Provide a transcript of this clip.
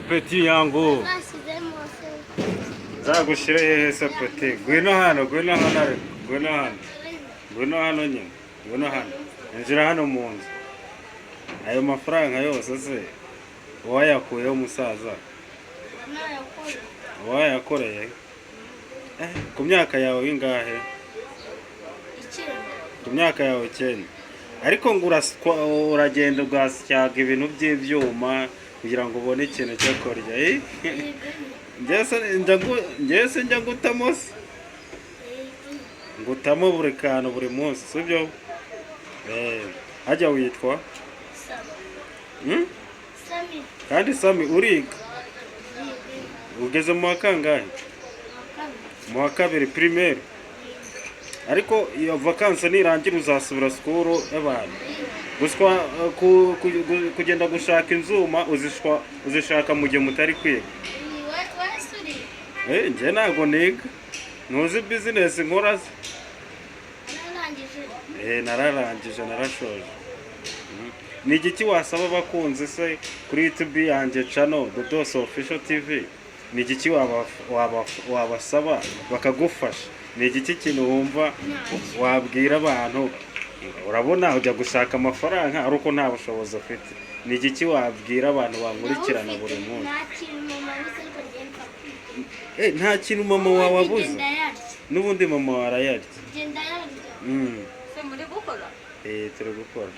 Peti yangu nzagushyire hehe se peti? Ngwino hano, ngwino hano ariko, ngwino hano, ngwino hano nyine, ngwino hano, injira hano mu nzu. Ayo mafaranga yose se wayakuyeho umusaza? Wayakoreye ku myaka yawe ingahe? Ku myaka yawe 9. Ariko ngo uragenda ugasyaga ibintu by'ibyuma kugira ngo ubone ikintu cyo kurya. Njye njya ngutamo se, ngutamo buri kantu buri munsi, sibyo? Hajya witwa Sami. kandi Sami uriga? Ugeze mu wa kangahe? Mu wa 2 primaire. Ariko iyo vacances nirangira uzasubira skuru y'abantu. Guswa kugenda gushaka inzuma uzishaka mu gihe mutari kwiga. Nje ntago niga. Ntuzi business nkora se? Nararangije, narashoje. Ni igiki wasaba abakunzi se kuri YouTube yanjye channel Dodos Official TV? Ni igiki wabasaba bakagufasha? Ni igiki kintu wumva wabwira abantu? Urabona ujya gushaka amafaranga ariko nta bushobozi ufite. Ni igiki wabwira abantu bankurikirana buri munsi? Nta kintu mama wawe abuze? N'ubundi mama wawe arayarya. Se muri gukora? Turi gukora.